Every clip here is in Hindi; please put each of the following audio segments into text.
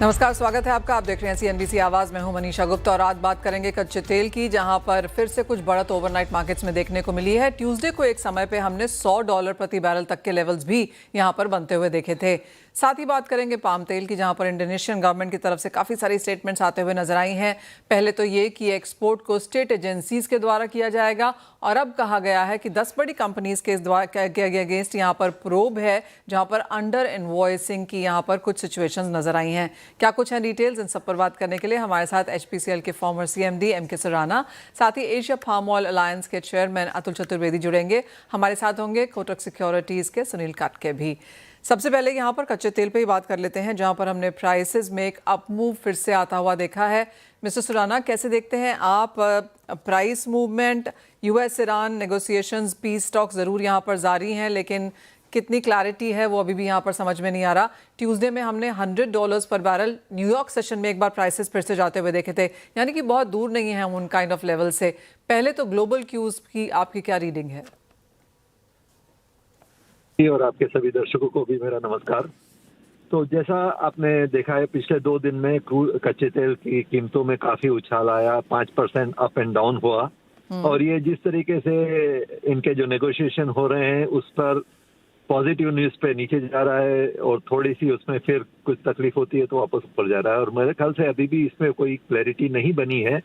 नमस्कार, स्वागत है आपका। आप देख रहे हैं CNBC आवाज में हूं मनीषा गुप्ता और आज बात करेंगे कच्चे तेल की, जहां पर फिर से कुछ बढ़त ओवरनाइट मार्केट्स में देखने को मिली है। ट्यूसडे को एक समय पे हमने $100 प्रति बैरल तक के लेवल्स भी यहां पर बनते हुए देखे थे। साथ ही बात करेंगे पाम तेल की, जहां पर इंडोनेशियन गवर्नमेंट की तरफ से काफ़ी सारी स्टेटमेंट्स आते हुए नजर आई हैं। पहले तो ये कि एक्सपोर्ट को स्टेट एजेंसीज के द्वारा किया जाएगा और अब कहा गया है कि 10 बड़ी कंपनीज के अगेंस्ट यहाँ पर प्रोब है, जहाँ पर अंडर इनवॉइसिंग की यहाँ पर कुछ सिचुएशंस नजर आई हैं। क्या कुछ है डिटेल्स, इन सब पर बात करने के लिए हमारे साथ HPCL के फॉर्मर CMD MK सुराना, साथ ही एशिया फार्म ऑयल अलायंस के चेयरमैन अतुल चतुर्वेदी जुड़ेंगे। हमारे साथ होंगे कोटक सिक्योरिटीज के सुनील काटके भी। सबसे पहले यहाँ पर कच्चे तेल पे ही बात कर लेते हैं, जहाँ पर हमने प्राइसेस में एक अप मूव फिर से आता हुआ देखा है। मिस्टर सुराना, कैसे देखते हैं आप price movement? US Iran negotiations, piece talk ज़रूर यहाँ पर जारी हैं, लेकिन कितनी क्लैरिटी है वो अभी भी यहाँ पर समझ में नहीं आ रहा। ट्यूसडे में हमने $100 पर बैरल न्यूयॉर्क सेशन में एक बार प्राइसेस फिर से जाते हुए देखे थे, यानी कि बहुत दूर नहीं है हम उन काइंड ऑफ लेवल से। पहले तो ग्लोबल क्यूज की आपकी क्या रीडिंग है? और आपके सभी दर्शकों को भी मेरा नमस्कार। तो जैसा आपने देखा है, पिछले 2 दिन में कच्चे तेल की कीमतों में काफी उछाल आया, 5% अप एंड डाउन हुआ। और ये जिस तरीके से इनके जो नेगोशिएशन हो रहे हैं उस पर पॉजिटिव न्यूज पे नीचे जा रहा है और थोड़ी सी उसमें फिर कुछ तकलीफ होती है तो वापस ऊपर जा रहा है। और मेरे ख्याल से अभी भी इसमें कोई क्लैरिटी नहीं बनी है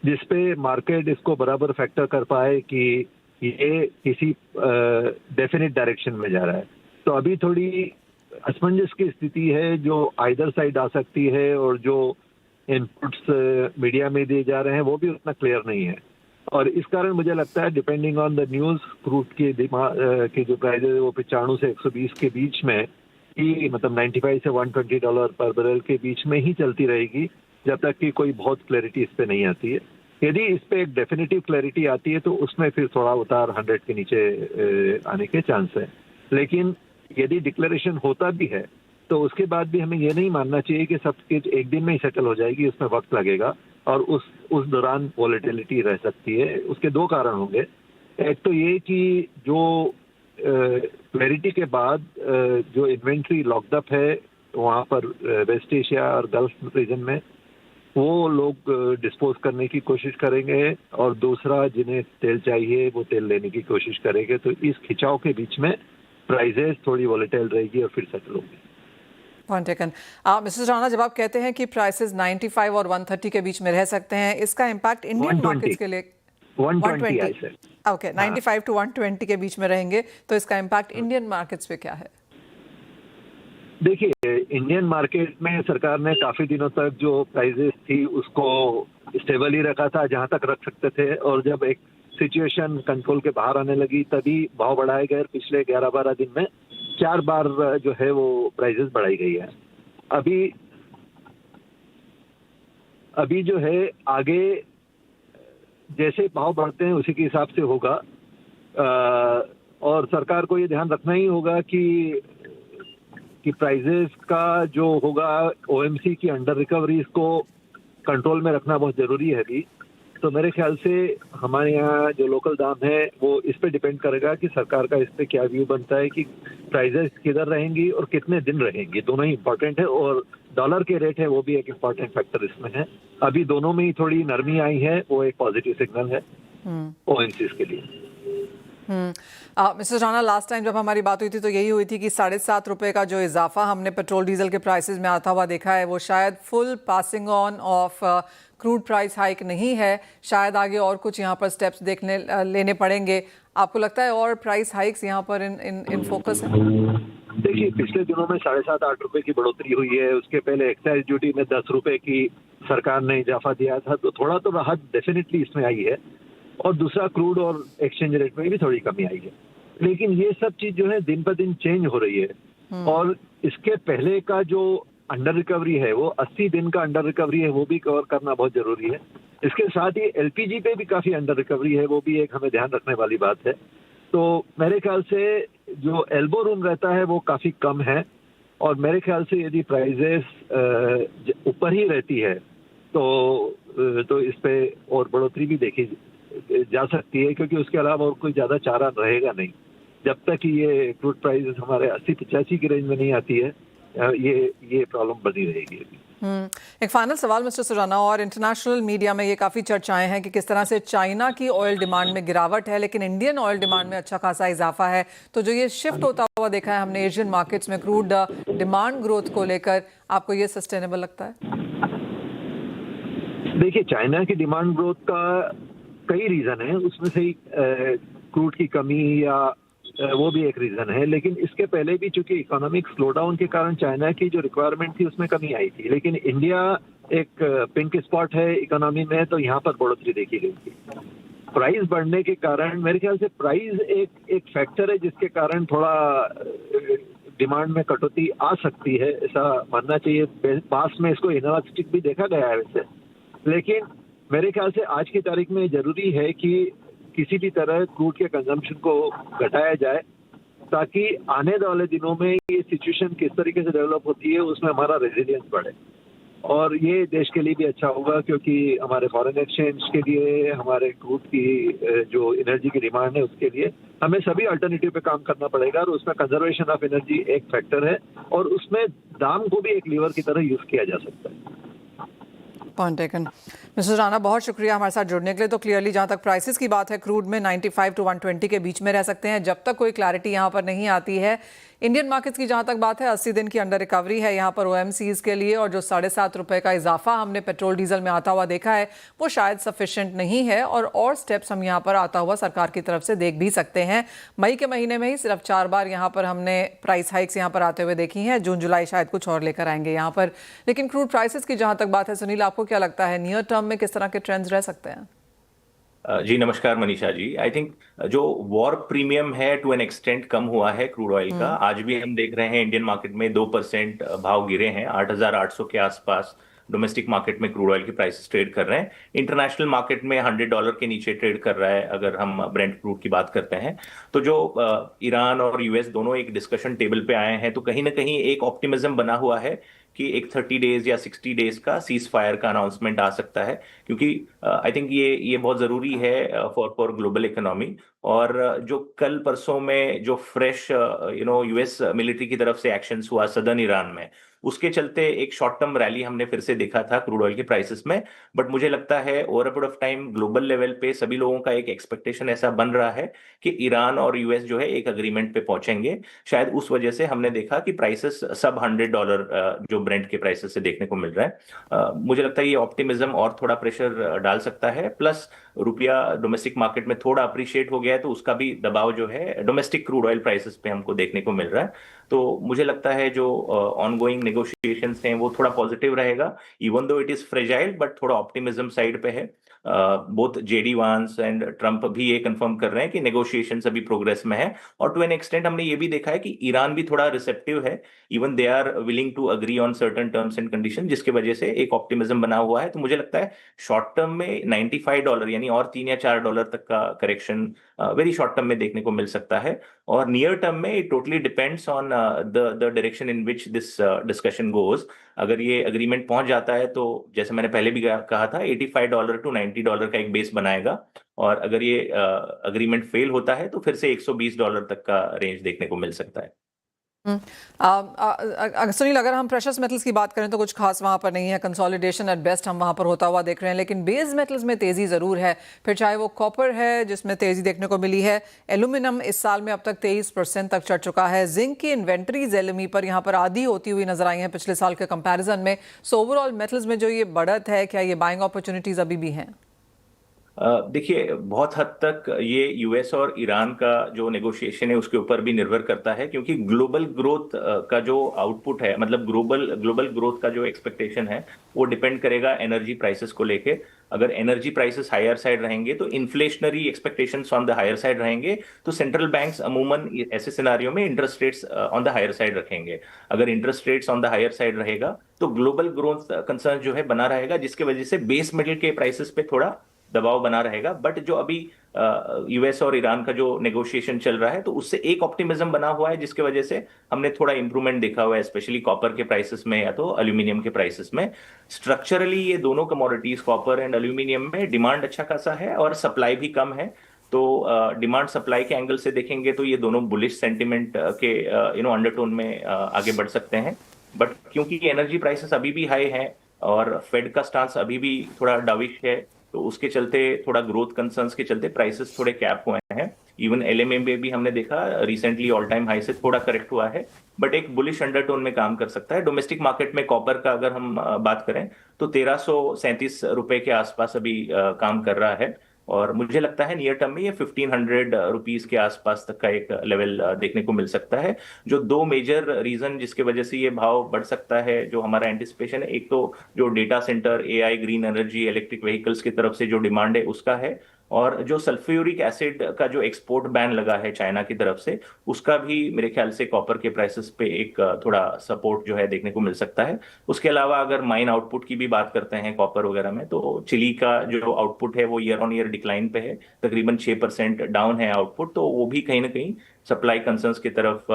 जिसपे मार्केट इसको बराबर फैक्टर कर पाए कि ये किसी डेफिनेट डायरेक्शन में जा रहा है। तो अभी थोड़ी असमंजस की स्थिति है जो आइदर साइड आ सकती है, और जो इनपुट्स मीडिया में दिए जा रहे हैं वो भी उतना क्लियर नहीं है। और इस कारण मुझे लगता है, depending on the news, crude की जो प्राइस है वो 95 से 120 के बीच में ही, मतलब 95 से $120 पर बैरल के बीच में ही चलती रहेगी, जब तक कि कोई बहुत क्लैरिटी इस पे नहीं आती है। यदि इस पे एक डेफिनेटिव क्लैरिटी आती है तो उसमें फिर थोड़ा उतार 100 के नीचे आने के चांस है। लेकिन यदि डिक्लेरेशन होता भी है तो उसके बाद भी हमें ये नहीं मानना चाहिए कि सब कुछ एक दिन में ही सेटल हो जाएगी, उसमें वक्त लगेगा और उस दौरान वॉलेटिलिटी रह सकती है। उसके 2 कारण होंगे। एक तो ये कि जो क्लैरिटी के बाद जो इन्वेंट्री लॉकअप है वहाँ पर वेस्ट एशिया और गल्फ रीजन में, वो लोग डिस्पोज करने की कोशिश करेंगे, और दूसरा जिन्हें तेल चाहिए वो तेल लेने की कोशिश करेंगे। तो इस खिंचाव के बीच में प्राइसेस थोड़ी वॉलेटाइल रहेगी और फिर सेटल होगी। Point taken. मिस्टर राणा, जब आप कहते हैं कि प्राइसेस 95 और 130 के बीच में रह सकते हैं, इसका इम्पैक्ट इंडियन मार्केट्स के लिए 120 ओके, 95 टू 120 के बीच में रहेंगे, तो इसका इम्पैक्ट इंडियन मार्केट्स पे क्या है? देखिए, इंडियन मार्केट में सरकार ने काफी दिनों तक जो प्राइसेस थी उसको स्टेबल ही रखा था, जहां तक रख सकते थे। और जब एक सिचुएशन कंट्रोल के बाहर आने लगी तभी भाव बढ़ाए गए। पिछले 11-12 दिन में 4 बार जो है वो प्राइसेस बढ़ाई गई है। अभी जो है आगे जैसे भाव बढ़ते हैं उसी के हिसाब से होगा। और सरकार को ये ध्यान रखना ही होगा कि प्राइसेस का जो होगा, OMC की अंडर रिकवरीज को कंट्रोल में रखना बहुत जरूरी है अभी। तो मेरे ख्याल से हमारे यहाँ जो लोकल दाम है वो इस पे डिपेंड करेगा कि सरकार का इस पे क्या व्यू बनता है कि प्राइसेस किधर रहेंगी और कितने दिन रहेंगी। दोनों ही इम्पोर्टेंट है, और डॉलर के रेट है वो भी एक इम्पोर्टेंट फैक्टर इसमें है। अभी दोनों में ही थोड़ी नरमी आई है, वो एक पॉजिटिव सिग्नल है OMCs के लिए। मिस्टर राणा, लास्ट टाइम जब हमारी बात हुई थी तो यही हुई थी कि ₹7.5 का जो इजाफा हमने पेट्रोल डीजल के प्राइसेस में आता हुआ देखा है वो शायद full passing on off crude price hike नहीं है। शायद आगे और कुछ यहाँ पर स्टेप्स लेने पड़ेंगे। आपको लगता है और प्राइस हाइक्स यहाँ पर इन फोकस है? देखिए, पिछले दिनों में ₹7.5-8 की बढ़ोतरी हुई है। उसके पहले एक्साइज ड्यूटी में ₹10 की सरकार ने इजाफा दिया था, तो थोड़ा तो राहत डेफिनेटली इसमें आई है। और दूसरा, क्रूड और एक्सचेंज रेट में भी थोड़ी कमी आई है। लेकिन ये सब चीज जो है दिन पर दिन चेंज हो रही है। और इसके पहले का जो अंडर रिकवरी है, वो 80 दिन का अंडर रिकवरी है, वो भी कवर करना बहुत जरूरी है। इसके साथ ही LPG पे भी काफी अंडर रिकवरी है, वो भी एक हमें ध्यान रखने वाली बात है। तो मेरे ख्याल से जो एल्बो रूम रहता है वो काफी कम है, और मेरे ख्याल से यदि प्राइसेस ऊपर ही रहती है तो इस पे और बढ़ोतरी भी देखी जा सकती है, क्योंकि उसके अलावा और कोई ज्यादा चारा रहेगा नहीं। जब तक ये क्रूड प्राइस हमारे 80-85 की रेंज में नहीं आती है ये प्रॉब्लम बनी रहेगी अभी। एक फाइनल सवाल मिस्टर सुराना, और इंटरनेशनल मीडिया में ये काफ़ी चर्चाएं हैं कि किस तरह से चाइना की ऑयल डिमांड में गिरावट है लेकिन इंडियन ऑयल डिमांड में अच्छा खासा इजाफा है। तो जो ये शिफ्ट होता हुआ देखा है हमने एशियन मार्केट्स में क्रूड डिमांड ग्रोथ को लेकर, आपको ये सस्टेनेबल लगता है? देखिए, चाइना की डिमांड ग्रोथ का कई रीजन है, उसमें से क्रूड की कमी या वो भी एक रीजन है, लेकिन इसके पहले भी चूंकि इकोनॉमिक स्लोडाउन के कारण चाइना की जो रिक्वायरमेंट थी उसमें कमी आई थी, लेकिन इंडिया एक पिंक स्पॉट है इकोनॉमी में, तो यहाँ पर बढ़ोतरी देखी गई थी। प्राइस बढ़ने के कारण मेरे ख्याल से प्राइस एक फैक्टर है जिसके कारण थोड़ा डिमांड में कटौती आ सकती है, ऐसा मानना चाहिए। पास में इसको इनलास्टिक भी देखा गया है वैसे, लेकिन मेरे ख्याल से आज की तारीख में जरूरी है कि किसी भी तरह क्रूड के कंजम्पशन को घटाया जाए, ताकि आने वाले दिनों में ये सिचुएशन किस तरीके से डेवलप होती है उसमें हमारा रेजिलियंस बढ़े, और ये देश के लिए भी अच्छा होगा, क्योंकि हमारे फॉरेन एक्सचेंज के लिए, हमारे क्रूड की जो एनर्जी की डिमांड है उसके लिए हमें सभी अल्टरनेटिव पे काम करना पड़ेगा, और उसमें कंजर्वेशन ऑफ एनर्जी एक फैक्टर है, और उसमें दाम को भी एक लीवर की तरह यूज किया जा सकता है। Point taken. मिस्टर राणा, बहुत शुक्रिया हमारे साथ जुड़ने के लिए। तो क्लियरली जहाँ तक प्राइसेस की बात है, क्रूड में 95 टू 120 के बीच में रह सकते हैं जब तक कोई क्लैरिटी यहाँ पर नहीं आती है। इंडियन मार्केट्स की जहाँ तक बात है, 80 दिन की अंडर रिकवरी है यहाँ पर ओएमसीज के लिए, और जो 7.5 रुपए का इजाफा हमने पेट्रोल डीजल में आता हुआ देखा है वो शायद सफिशिएंट नहीं है, और स्टेप्स हम यहाँ पर आता हुआ सरकार की तरफ से देख भी सकते हैं। मई के महीने में ही सिर्फ 4 बार यहाँ पर हमने प्राइस हाइक्स यहाँ पर आते हुए देखी हैं, जून जुलाई शायद कुछ और लेकर आएंगे यहाँ पर। लेकिन क्रूड प्राइसेस की जहाँ तक बात है, सुनील, आपको क्या लगता है नियर टर्म में किस तरह के ट्रेंड्स रह सकते हैं? जी नमस्कार मनीषा जी। आई थिंक जो वॉर प्रीमियम है टू एन एक्सटेंट कम हुआ है क्रूड ऑयल का। आज भी हम देख रहे हैं इंडियन मार्केट में 2% भाव गिरे हैं, 8,800 के आसपास डोमेस्टिक मार्केट में क्रूड ऑयल की प्राइसेस ट्रेड कर रहे हैं। इंटरनेशनल मार्केट में $100 के नीचे ट्रेड कर रहा है अगर हम ब्रेंट क्रूड की बात करते हैं। तो जो ईरान और यूएस दोनों एक डिस्कशन टेबल पे आए हैं, तो कहीं ना कहीं एक ऑप्टिमिज्म बना हुआ है कि एक 30 डेज या 60 डेज का सीज फायर का अनाउंसमेंट आ सकता है, क्योंकि आई थिंक ये बहुत जरूरी है फॉर ग्लोबल इकोनॉमी। और जो कल परसों में जो फ्रेश यूएस मिलिट्री की तरफ से एक्शंस हुआ सदर्न ईरान में, उसके चलते एक शॉर्ट टर्म रैली हमने फिर से देखा था क्रूड ऑयल के प्राइसेस में। बट मुझे लगता है over a period of time global level पे सभी लोगों का एक एक्सपेक्टेशन ऐसा बन रहा है कि ईरान और यूएस जो है एक अग्रीमेंट पे पहुंचेंगे। शायद उस वजह से हमने देखा कि प्राइसेस सब $100 जो ब्रेंट के प्राइसेस से देखने को मिल रहा है। मुझे लगता है ये ऑप्टिमिज्म और थोड़ा प्रेशर डाल सकता है। प्लस रुपया डोमेस्टिक मार्केट में थोड़ा अप्रिशिएट हो गया है, तो उसका भी दबाव जो है डोमेस्टिक क्रूड ऑयल प्राइसेस पे हमको देखने को मिल रहा है। तो मुझे लगता है जो ऑनगोइंग नेगोशिएशंस हैं वो थोड़ा पॉजिटिव रहेगा, even though it is fragile, but थोड़ा ऑप्टिमिज्म साइड पे है। बोथ जेडी वांस एंड ट्रंप भी ये कंफर्म कर रहे हैं कि नेगोशिएशंस अभी प्रोग्रेस में है। और टू एन एक्सटेंट हमने ये भी देखा है कि ईरान भी थोड़ा रिसेप्टिव है, even they are willing to agree on certain terms and condition, जिसकी वजह से एक ऑप्टिमिज्म बना हुआ है। तो मुझे लगता है शॉर्ट टर्म में $95 यानी और $3 या $4 तक का करेक्शन वेरी शॉर्ट टर्म में देखने को मिल सकता है। और नियर टर्म में it totally depends on the direction in which this discussion goes. अगर ये अग्रीमेंट पहुंच जाता है तो जैसे मैंने पहले भी कहा था, $85 टू $90 का एक बेस बनाएगा, और अगर ये अग्रीमेंट फेल होता है तो फिर से $120 तक का रेंज देखने को मिल सकता है। सुनील, अगर हम प्रेशस मेटल्स की बात करें तो कुछ खास वहाँ पर नहीं है, कंसोलिडेशन एट बेस्ट हम वहाँ पर होता हुआ देख रहे हैं, लेकिन बेस मेटल्स में तेज़ी ज़रूर है। फिर चाहे वो कॉपर है जिसमें तेज़ी देखने को मिली है, एल्यूमिनियम इस साल में अब तक 23% तक चढ़ चुका है, जिंक की इन्वेंट्रीज एलएमई पर यहाँ पर आधी होती हुई नजर आई हैं पिछले साल के कंपैरिजन में। सो ओवरऑल मेटल्स में जो ये बढ़त है, क्या ये बाइंग अपॉर्चुनिटीज अभी भी हैं? देखिए, बहुत हद तक ये यूएस और ईरान का जो नेगोशिएशन है उसके ऊपर भी निर्भर करता है, क्योंकि ग्लोबल ग्रोथ का जो आउटपुट है, मतलब ग्लोबल ग्रोथ का जो एक्सपेक्टेशन है वो डिपेंड करेगा एनर्जी प्राइसेस को लेके। अगर एनर्जी प्राइसेस हायर साइड रहेंगे तो inflationary expectations on the higher side रहेंगे, तो सेंट्रल बैंक्स अमूमन ऐसे सिनारियो में interest rates on the higher side रखेंगे। अगर interest rates on the higher side रहेगा तो ग्लोबल ग्रोथ कंसर्न जो है बना रहेगा, जिसकी वजह से बेस मेटल के प्राइसेस पे थोड़ा दबाव बना रहेगा। बट जो अभी यूएस और ईरान का जो नेगोशिएशन चल रहा है, तो उससे एक ऑप्टिमिज्म बना हुआ है, जिसकी वजह से हमने थोड़ा इंप्रूवमेंट देखा हुआ है, स्पेशली कॉपर के प्राइसेस में या तो एल्यूमिनियम के प्राइसेस में। स्ट्रक्चरली ये दोनों कमोडिटीज कॉपर एंड एल्यूमिनियम में डिमांड अच्छा खासा है और सप्लाई भी कम है। तो डिमांड सप्लाई के एंगल से देखेंगे तो ये दोनों बुलिश सेंटिमेंट के अंडरटोन में आगे बढ़ सकते हैं। बट क्योंकि एनर्जी प्राइसेस अभी भी हाई हैं और फेड का स्टांस अभी भी थोड़ा डाविश है, तो उसके चलते थोड़ा ग्रोथ कंसर्न्स के चलते प्राइसेस थोड़े कैप हुए हैं। इवन एलएमए में भी हमने देखा रिसेंटली ऑल टाइम हाई से थोड़ा करेक्ट हुआ है, बट एक बुलिश अंडरटोन में काम कर सकता है। डोमेस्टिक मार्केट में कॉपर का अगर हम बात करें तो 1337 रुपए के आसपास अभी काम कर रहा है, और मुझे लगता है नियर टर्म में ये 1500 रुपीज के आसपास तक का एक लेवल देखने को मिल सकता है। जो दो मेजर रीजन जिसके वजह से ये भाव बढ़ सकता है, जो हमारा एंटिसिपेशन है, एक तो जो data centre, AI, green energy, electric vehicles की तरफ से जो डिमांड है उसका है, और जो सल्फ्यूरिक एसिड का जो एक्सपोर्ट बैन लगा है चाइना की तरफ से, उसका भी मेरे ख्याल से कॉपर के प्राइसेस पे एक थोड़ा सपोर्ट जो है देखने को मिल सकता है। उसके अलावा अगर माइन आउटपुट की भी बात करते हैं कॉपर वगैरह में, तो चिली का जो आउटपुट है वो ईयर ऑन ईयर डिक्लाइन पे है, तकरीबन 6% डाउन है आउटपुट, तो वो भी कहीं ना कहीं सप्लाई कंसर्न्स की तरफ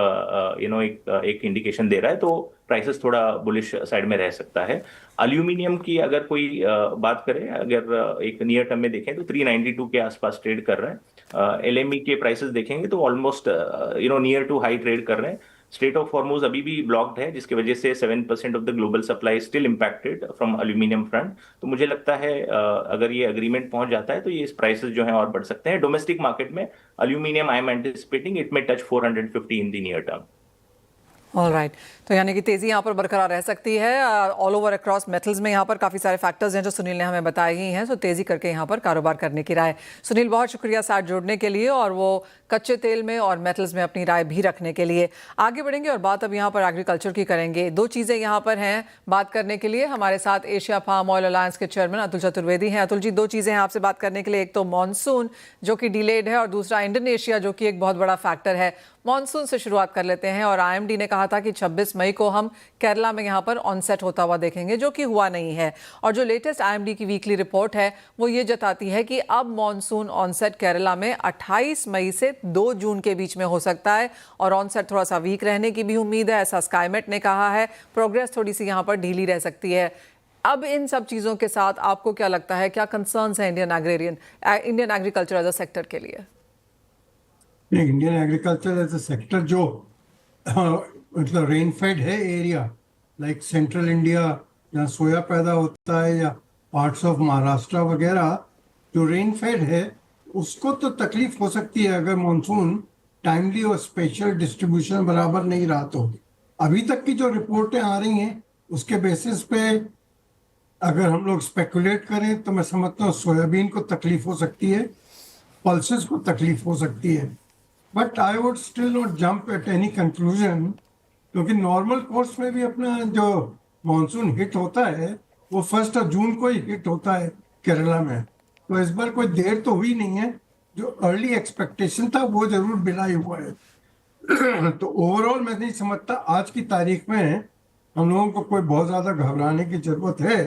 एक इंडिकेशन दे रहा है, तो प्राइसेस थोड़ा बुलिश साइड में रह सकता है। अल्यूमिनियम की अगर कोई बात करें, अगर एक नियर टर्म में देखें तो 392 के आसपास ट्रेड कर रहे हैं। एलएमई के प्राइसेस देखेंगे तो almost near to high trade कर रहे हैं। स्ट्रेट ऑफ हॉर्मुज अभी भी ब्लॉक्ड है, जिसकी वजह से 7% of the global supply still impacted from aluminium front. तो मुझे लगता है अगर ये अग्रीमेंट पहुंच जाता है तो ये प्राइसेस जो है और बढ़ सकते हैं। डोमेस्टिक मार्केट में aluminium I am anticipating it में touch 450 in the near term. All right, तो यानी कि तेजी यहाँ पर बरकरार रह सकती है ऑल ओवर अक्रॉस मेटल्स में। यहाँ पर काफ़ी सारे फैक्टर्स हैं जो सुनील ने हमें बताए ही हैं, तो तेजी करके यहाँ पर कारोबार करने की राय। सुनील, बहुत शुक्रिया साथ जुड़ने के लिए और वो कच्चे तेल में और मेटल्स में अपनी राय भी रखने के लिए। आगे बढ़ेंगे और बात अब यहाँ पर एग्रीकल्चर की करेंगे। दो चीज़ें यहाँ पर हैं बात करने के लिए। हमारे साथ एशिया फार्म ऑयल अलायंस के चेयरमैन अतुल चतुर्वेदी हैं। अतुल जी, दो चीज़ें हैं आपसे बात करने के लिए, एक तो मॉनसून जो कि डिलेड है और दूसरा इंडोनेशिया जो कि एक बहुत बड़ा फैक्टर है। मॉनसून से शुरुआत कर लेते हैं, और आईएमडी ने कहा था कि 26 मई को हम केरला में यहाँ पर ऑनसेट होता हुआ देखेंगे, जो कि हुआ नहीं है। और जो लेटेस्ट आईएमडी की वीकली रिपोर्ट है वो ये जताती है कि अब मॉनसून ऑनसेट केरला में 28 मई से 2 जून के बीच में हो सकता है, और ऑनसेट थोड़ा सा वीक रहने की भी उम्मीद है, ऐसा स्काईमेट ने कहा है। प्रोग्रेस थोड़ी सी यहाँ पर ढीली रह सकती है। अब इन सब चीज़ों के साथ आपको क्या लगता है, क्या कंसर्न्स हैं Indian agriculture as a sector के लिए? Indian agriculture as a sector जो मतलब रेनफेड है एरिया, लाइक सेंट्रल इंडिया जहाँ सोया पैदा होता है, या पार्ट्स ऑफ महाराष्ट्र वगैरह, जो रेनफेड है उसको तो तकलीफ हो सकती है अगर मानसून टाइमली और स्पेशल डिस्ट्रीब्यूशन बराबर नहीं रहा तो। अभी तक की जो रिपोर्टें आ रही हैं उसके बेसिस पे अगर हम लोग स्पेकुलेट करें तो मैं समझता हूँ सोयाबीन को तकलीफ हो सकती है, पल्सेस को तकलीफ हो सकती है, but I would still not jump at any conclusion, क्योंकि नॉर्मल कोर्स में भी अपना जो मानसून हिट होता है वो 1 जून को ही हिट होता है केरला में। तो इस बार कोई देर तो हुई नहीं है, जो अर्ली एक्सपेक्टेशन था वो जरूर बिलाई हुआ है। तो ओवरऑल मैं नहीं समझता आज की तारीख में हम लोगों को कोई बहुत ज़्यादा घबराने की ज़रूरत है।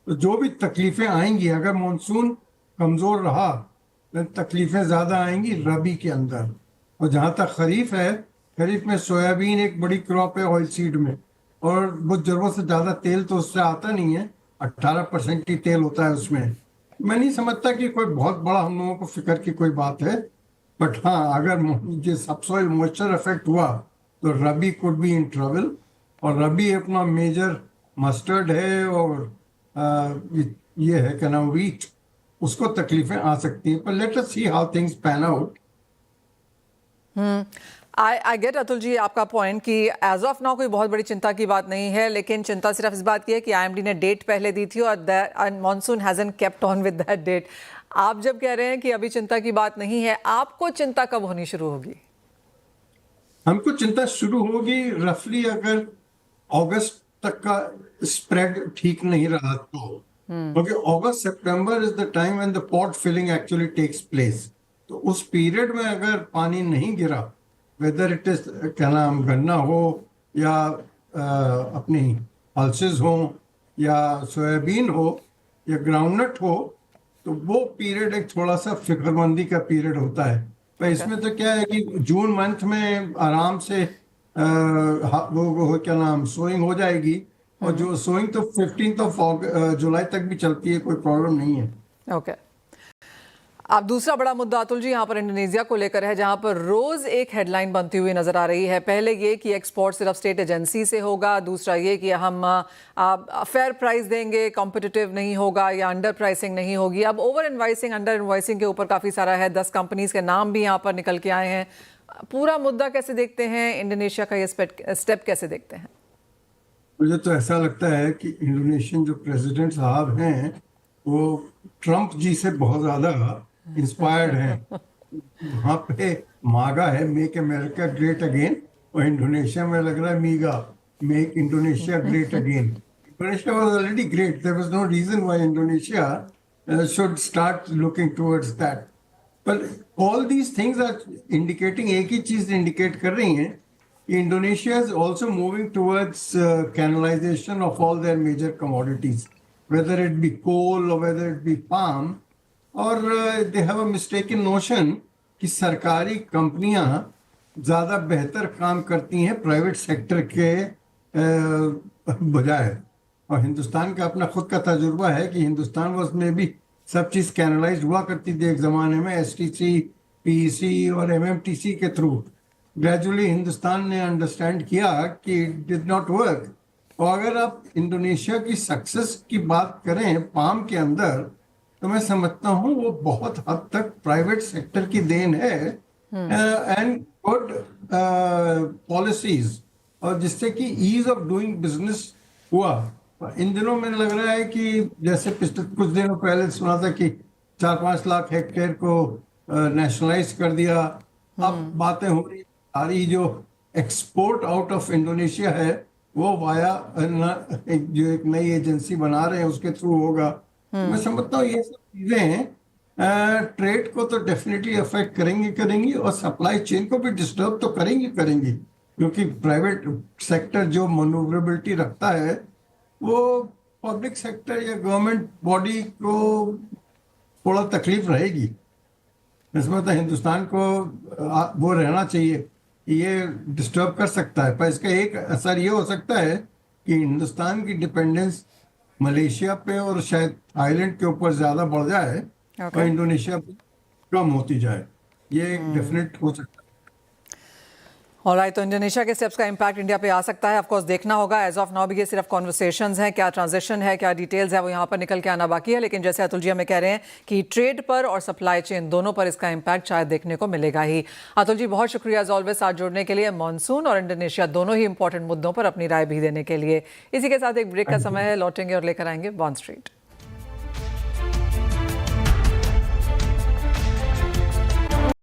तो जो भी तकलीफ़ें आएंगी, अगर मानसून कमज़ोर रहा तो तकलीफ़ें ज़्यादा आएंगी रबी के अंदर। और जहाँ तक खरीफ है, खरीफ में सोयाबीन एक बड़ी क्रॉप है ऑयल सीड में, और वो ज़रूरत से ज़्यादा तेल तो उससे आता नहीं है, 18% ही तेल होता है उसमें। मैं नहीं समझता कि कोई बहुत बड़ा हम लोगों को फिक्र की कोई बात है, बट हाँ अगर जो सबसॉइल मॉइस्चर इफेक्ट हुआ तो रबी कुड बी इन ट्रबल। और रबी अपना मेजर मस्टर्ड है और ये है क्या नाम वीट, उसको तकलीफें आ सकती हैं, पर let us see how things pan out. I get Atul ji आपका पॉइंट कि एज ऑफ नाउ कोई बहुत बड़ी चिंता की बात नहीं है, लेकिन चिंता सिर्फ इस बात की है कि आईएमडी ने डेट पहले दी थी और monsoon hasn't kept on with that date. आप जब कह रहे हैं कि अभी चिंता की बात नहीं है, आपको चिंता कब होनी शुरू होगी? हमको चिंता शुरू होगी रफली अगर अगस्त तक का स्प्रेड ठीक नहीं रहा तो, क्योंकि अगस्त सितंबर is the time when the pod filling actually takes place. तो उस पीरियड में अगर पानी नहीं गिरा, वेदर इट इज क्या नाम गन्ना हो या अपनी पल्सेस हो या सोयाबीन हो या ग्राउंडनट हो, तो वो पीरियड एक थोड़ा सा फिक्रमंदी का पीरियड होता है। पर इसमें तो क्या है कि जून मंथ में आराम से वो क्या नाम सोइंग हो जाएगी, और जो सोइंग तो 15 जुलाई तक भी चलती है, कोई प्रॉब्लम नहीं है। ओके अब दूसरा बड़ा मुद्दा अतुल जी यहाँ पर इंडोनेशिया को लेकर है, जहाँ पर रोज एक हेडलाइन बनती हुई नजर आ रही है। पहले ये कि एक्सपोर्ट सिर्फ स्टेट एजेंसी से होगा, दूसरा ये कि हम फेयर प्राइस देंगे, कॉम्पिटिटिव नहीं होगा या अंडर प्राइसिंग नहीं होगी। अब ओवर इनवाइसिंग, अंडर इनवाइसिंग के ऊपर काफी सारा है, 10 कंपनीज के नाम भी यहाँ पर निकल के आए हैं। पूरा मुद्दा कैसे देखते हैं, इंडोनेशिया का ये स्टेप कैसे देखते हैं? मुझे तो ऐसा लगता है कि इंडोनेशियन जो प्रेसिडेंट साहब हैं वो ट्रम्प जी से बहुत ज्यादा इंस्पायर्ड हैं। वहाँ पे मागा है, मेक अमेरिका ग्रेट अगेन, और इंडोनेशिया में लग रहा है MIGA, make Indonesia great again. Indonesia was already great, there was no reason why Indonesia should start looking towards that. पर all these things are indicating, एक ही चीज इंडिकेट कर रही हैं, Indonesia is also moving towards canalization of all their major commodities, whether it be coal or whether it be palm, or they have a mistaken notion कि सरकारी कंपनियां ज़्यादा बेहतर काम करती हैं प्राइवेट सेक्टर के बजाय। और हिंदुस्तान का अपना खुद का तजुर्बा है कि हिंदुस्तान में भी सब चीज़ कैनलाइज हुआ करती थी एक ज़माने में, एसटीसी, पीईसी और एमएमटीसी के थ्रू। ग्रेजुअली हिंदुस्तान ने अंडरस्टैंड किया कि इट डिड नॉट वर्क। और अगर आप इंडोनेशिया की सक्सेस की बात करें पाम के अंदर, तो मैं समझता हूँ वो बहुत हद तक प्राइवेट सेक्टर की देन है एंड गुड पॉलिसीज, और जिससे कि ईज ऑफ डूइंग बिजनेस हुआ। इन दिनों में लग रहा है कि जैसे पिछले कुछ दिनों पहले सुना था कि 4-5 लाख हेक्टेयर को नेशनलाइज कर दिया। अब बातें हो रही, सारी जो एक्सपोर्ट आउट ऑफ इंडोनेशिया है वो वाया जो एक नई एजेंसी बना रहे हैं उसके थ्रू होगा। मैं समझता हूँ ये सब चीजें ट्रेड को तो डेफिनेटली अफेक्ट करेंगी और सप्लाई चेन को भी डिस्टर्ब तो करेंगी, क्योंकि प्राइवेट सेक्टर जो मनूवरेबिलिटी रखता है वो पब्लिक सेक्टर या गवर्नमेंट बॉडी को थोड़ा तकलीफ रहेगी। मैं समझता हिंदुस्तान को वो रहना चाहिए, ये डिस्टर्ब कर सकता है, पर इसका एक असर ये हो सकता है कि हिंदुस्तान की डिपेंडेंस मलेशिया पे और शायद थाईलैंड के ऊपर ज्यादा बढ़ जाए और इंडोनेशिया पे कम होती जाए। ये डेफिनेट हो सकता है। ऑलराइट, तो इंडोनेशिया के स्टेप्स का इंपैक्ट इंडिया पे आ सकता है, ऑफ कोर्स देखना होगा। एज ऑफ नाउ भी ये सिर्फ कॉन्वर्सेशंस हैं, क्या ट्रांजिशन है, क्या डिटेल्स है, वो यहाँ पर निकल के आना बाकी है। लेकिन जैसे अतुल जी हमें कह रहे हैं कि ट्रेड पर और सप्लाई चेन दोनों पर इसका इंपैक्ट शायद देखने को मिलेगा ही। अतुल जी बहुत शुक्रिया एज ऑलवेज साथ जुड़ने के लिए। मॉनसून और इंडोनेशिया दोनों ही इंपॉर्टेंट मुद्दों पर अपनी राय भी देने के लिए। इसी के साथ एक ब्रेक का समय है, लौटेंगे और लेकर आएंगे बॉन्ड स्ट्रीट।